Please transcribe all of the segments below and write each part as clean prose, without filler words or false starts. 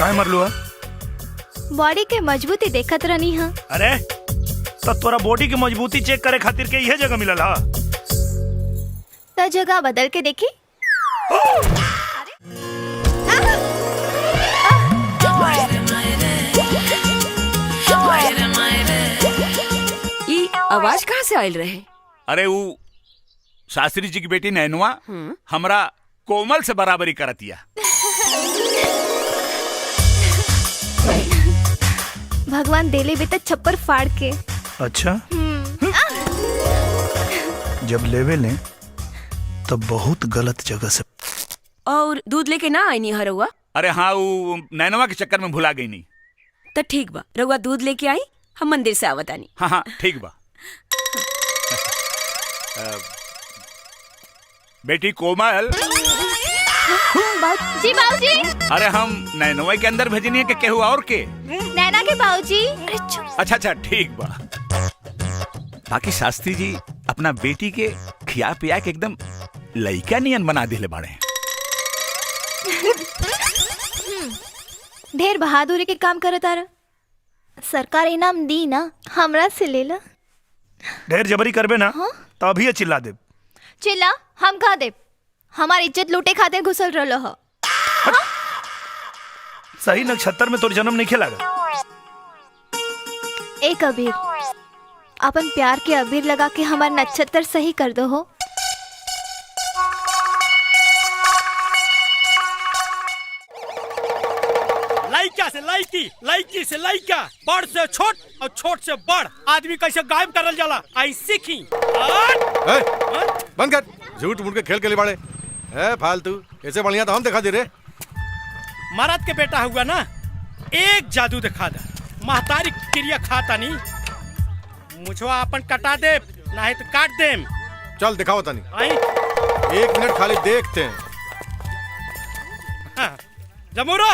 काहे मरलू है? बॉडी के मजबूती देखत रहनी है। अरे तो तोरा बॉडी की मजबूती चेक करे खातिर के यह जगह मिलल हा? तो जगह बदल के देखी। ये आवाज कहाँ से आयल रहे? अरे वो शास्त्री जी की बेटी नैनुआ हमरा कोमल से बराबरी करतिया। भगवान देले भी तो छप्पर फाड़ के। अच्छा जब लेवे ले तो बहुत गलत जगह से। और दूध लेके ना आई नहीं हरुआ? अरे हाँ वो नैनुआ के चक्कर में भुला गई नहीं। तो ठीक बा, रउआ दूध लेके आई, हम मंदिर से आवतानी। हाँ हाँ ठीक बा। बेटी कोमल। जी बाबूजी। अरे हम नैनुआ के अंदर भेजनी है कि केहू और के? नैना के बाबूजी। अच्छा अच्छा ठीक बा। बाकी शास्त्री जी अपना बेटी के खिया पिया के एकदम लइका नियन बना दिले बाड़े। ढेर बहादुरी के काम करे तारा। सरकार इनाम दी ना, हमरा से ले ला। ढेर जबरी करबे ना तो अभी चिल्ला दे। चिल्ला हम कहा दे? हमारी इज्जत लूटे खातिर घुसल रहलो हो। सही नक्षत्र में तोर जन्म नहीं खेला। एक अबीर, अपन प्यार के अबीर लगा के हमार नक्षत्र सही कर दो हो। लइका से लइकी, लइकी से लइका, बड़ से छोट और छोट से बड़ आदमी कैसे गायब करल जाला आई सीखी। बंद कर, झूठ मूठ के खेल के लिबाड़े फालतू। ऐसे बढ़िया तो हम दिखा दे रे। मरद के बेटा हुआ ना, एक जादू दिखा दे। महतारी क्रिया खाता नहीं, मुझवा अपन कटा दे, नहीं तो काट दे। चल दिखाओ तनी। आई 1 मिनट खाली देखते हैं। हाँ, जमूरा।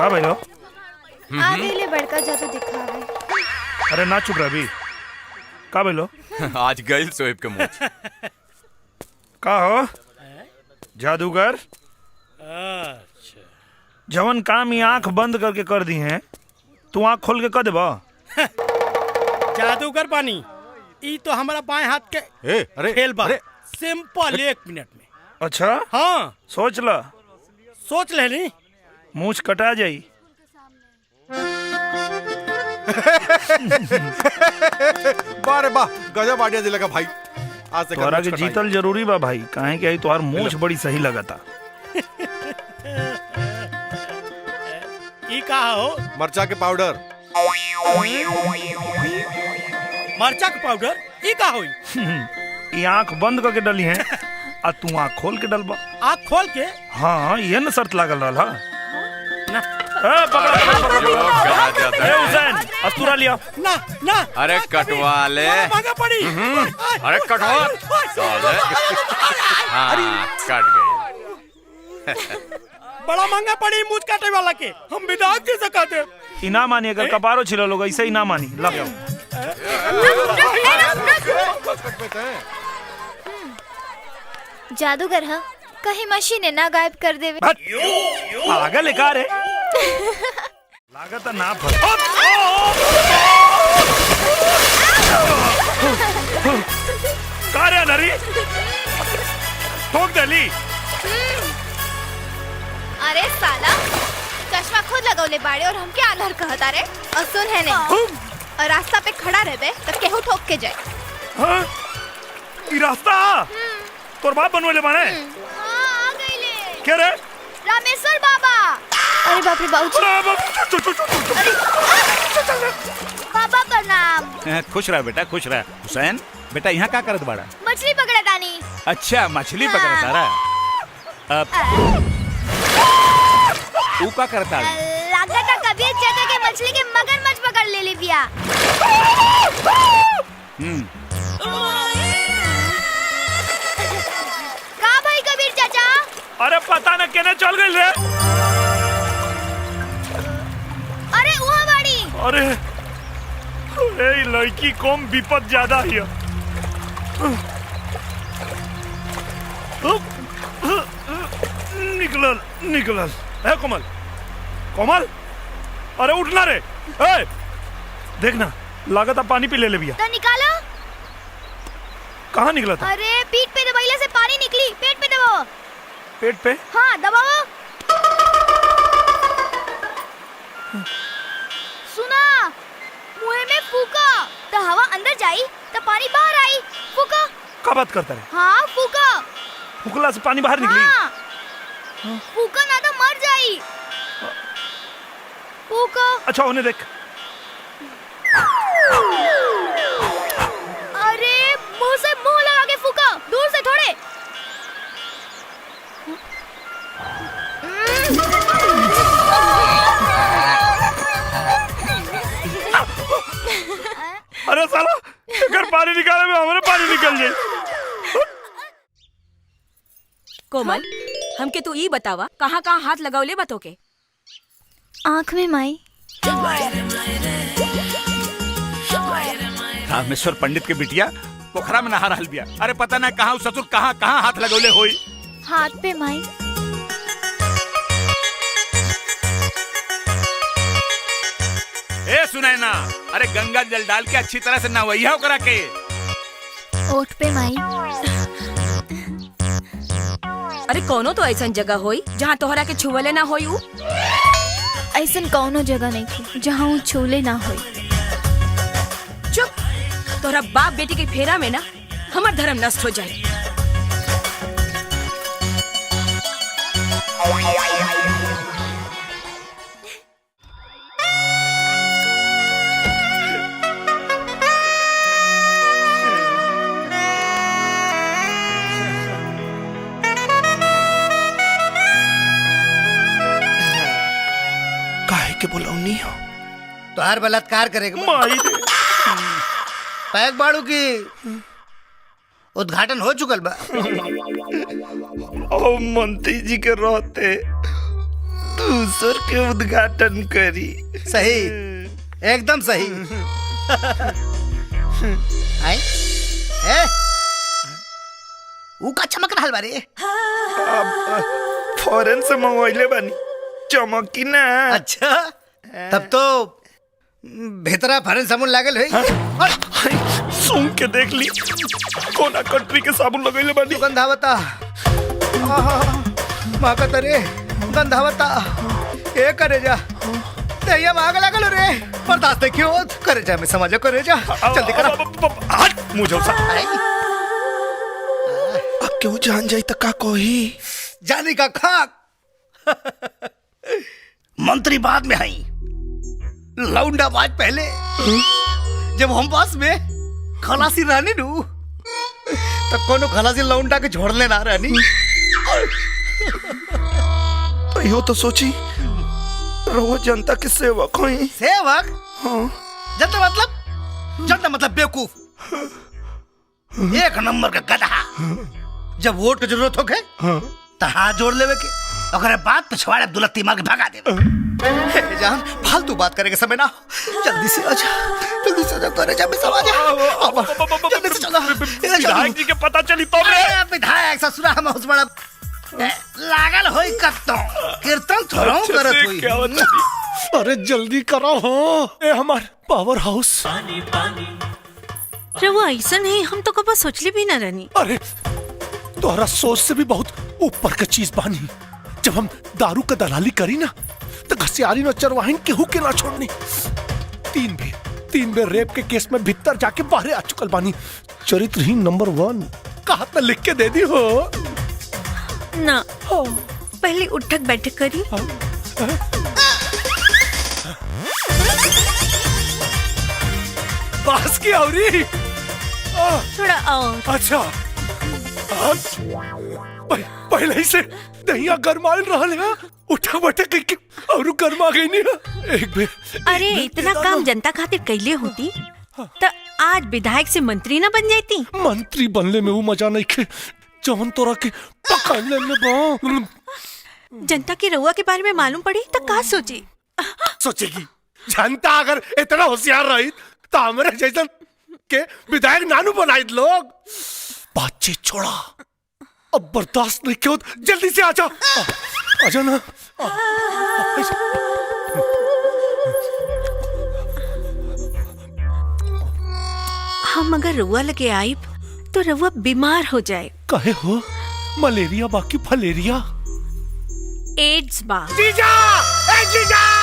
हाँ भाई लो। आ गईले बड़का जादू दिखावे। अरे ना चुप रह अभी। का भाई लो? आज गइल सोहेब के मुंह। का हो जादूगर? अच्छा जवन काम ही आंख बंद करके कर दी हैं, तू आंख खोल के कर देबा? जादूगर बानी, ई तो हमारा बाएं हाथ के अरे खेल बा। अरे सिंपल 1 मिनट में। अच्छा हाँ सोच ला, सोच ले ली। मूछ कटा जाई। बारे वाह, गजब आइडिया दिलेगा भाई। आज से तोहरा के जीतल जरूरी बा भाई, काहे कि तोहार मूछ बड़ी सही लगता। ई कहा हो? मरचा के पाउडर। मरचा का पाउडर ई का होई? ये आंख बंद करके डली है आ तू आंख खोल के डलबा। आँख खोल के? हाँ ये न शर्त लागल रहा। ना हुसैन अस्तूरा लिया। ना ना। अरे कटवा ले। महंगा पड़ी। अरे कटवा साले। हाँ कट गई। बड़ा महंगा पड़ी मूछ काटे वाला के, हम विदा कैसे कर दे? इना मानी, अगर कपारो छिलो लोग ऐसे ही ना मानी। ला जादूगर हा, कहीं मशीन ना गायब कर देवे। पागल है का रे? लागत ना फर। का रे नरी? ठोक दली। अरे साला, चश्मा खुद लगौले बाड़े और हमके आलहर कहता रे। और सुन है नहीं, और रास्ता पे खड़ा रहबे तो केहू ठोक के जाए। हाँ? ई रास्ता तोर बाप बनवले बाने? हाँ, आ गईले। क्या रे? रामेश्वर बाबा। अरे बाप रे बाबूजी। बाबा प्रणाम। खुश रह बेटा, खुश रह। हुसैन बेटा यहाँ क्या करत बाड़ा? मछली पकड़ा तानी। अच्छा मछली पकड़ता रहा। तू का करता? लागता कबीर चाचा के मछली के मगरमच्छ पकड़ ले ली बिया। का भाई कबीर चाचा? अरे पता न केने चल गई रे। अरे वहाँ बाड़ी। अरे ए लड़की कम विपद ज्यादा है। निकलल निकलल। ए कोमल, कोमल, अरे उठना रे। ए, देखना लागत अब पानी पी ले भैया। तो निकालो। कहाँ निकला था? अरे पीठ पे दबाइले से पानी निकली, पेट पे दबाओ। पेट पे? हाँ दबाओ। सुना, मुंह में फूका तो हवा अंदर जाई तो पानी बाहर आई। फूका। क्या बात करता है? हाँ फूका। फुकला से पानी बाहर निकली? हाँ। फूका ना तो मर जाई। फूका। अच्छा उन्हें देख। अरे मुंह से मुंह लगा के फूका, दूर से थोड़े। अरे साला, अगर पानी निकाले में हमारे पानी निकल जाए। कोमल, हमके तू ई बतावा कहाँ कहाँ हाथ लगावले बतो के? आँख में माई। रामेश्वर पंडित के बिटिया पोखरा में नहा रहल बिया। अरे पता ना कहाँ ससुर कहाँ कहाँ हाथ लगौले होई। हाथ पे माई। ए सुनाई ना, अरे गंगा जल डाल के अच्छी तरह से नहवैया करा के। ओठ पे माई। अरे कोनो तो ऐसा जगह होई जहाँ तोहरा के छुवले ना होई उ? ऐसन कौनो जगह नहीं थी जहाँ वो छूले ना होई। चुप, तोहरा बाप बेटी के फेरा में ना हमार धर्म नष्ट हो जाए। काहे के बोलौनी हो? तोहार बलात्कार करेगा माई रे। पैक बाड़ू की उद्घाटन हो चुकल बा। ओ मंत्री जी के रहते दूसर के उद्घाटन करी। सही, एकदम सही। आई ए ऊ का चमक रहल बारे? फॉरेन से मंगवाइले बानी, चमकी ना। अच्छा, तब तो भीतरा फरन साबुन लागल है। सुन के देख ली, कोना कंट्री के साबुन लगैले बानी। गंधावता माकत रे, गंधावता ए करे जा तैया माग लागल रे। बर्दाश्त क्यों करे जा, मैं समझ करे जा। जल्दी करा। हट मुझे सा। अब क्यों जान जाई त का कोही? जानी का खाक। मंत्री बाद में आई, लौंडा बाज पहले। जब हम पास में खलासी रहनी नू तब कोनो खलासी लौंडा के छोड़ लेना रहनी। तो यो तो सोची रहो जनता के सेवक होई। सेवक? हाँ। जनता मतलब बेवकूफ, एक नंबर का गधा। जब वोट की जरूरत हो गए तो हाथ जोड़ लेवे के, ओकरे बाद पिछवाड़े दुलत्ती मार के भगा देवे। जान फालतू बात करेंगे समय ना, जल्दी से आजा, जल्दी से आजा, करे जा, समझ आ, जल्दी से चला। विधायक जी के पता चली तो अरे विधायक ससुरा हम उस बड़ा लागल होई कत्तो कीर्तन थोड़ा करत होई। अरे जल्दी करो हो, ए हमार पावर हाउस। वो ऐसा नहीं, हम तो कभी सोचली भी ना रहनी। अरे तोहरा सोच से भी बहुत ऊपर का चीज बानी। जब हम दारू का दलाली करी ना तो घसियारी न चरवाहिन केहू के ना छोड़नी। 3 बेर रेप के केस में भीतर जाके बाहर आ चुकल बानी। चरित्रहीन नंबर 1 कहा तो लिख के दे दी हो ना। पहले उठक बैठक करी। बास की औरी थोड़ा और। अच्छा पहले ही से दहिया गरमाइल रहल है। उठा बैठा के और गरमा गई नहीं। एक बेर अरे इतना काम जनता खातिर कैले होती तो आज विधायक से मंत्री ना बन जाती। मंत्री बनले में वो मजा नहीं खे जवन तोरा के पकड़ने में बा। जनता की रउआ के बारे में मालूम पड़ी तो का सोची? सोचेगी जनता अगर इतना होशियार रही तो हमारे जैसा के विधायक नानू बनाई लोग। बातचीत छोड़ा, अब बर्दाश्त नहीं क्यों, जल्दी से आ जाओ। आजा ना। हम अगर रउआ लगे आइब तो रउआ बीमार हो जाए। कहे हो मलेरिया बाकी फलेरिया। एड्स बा। जीजा, ए जीजा।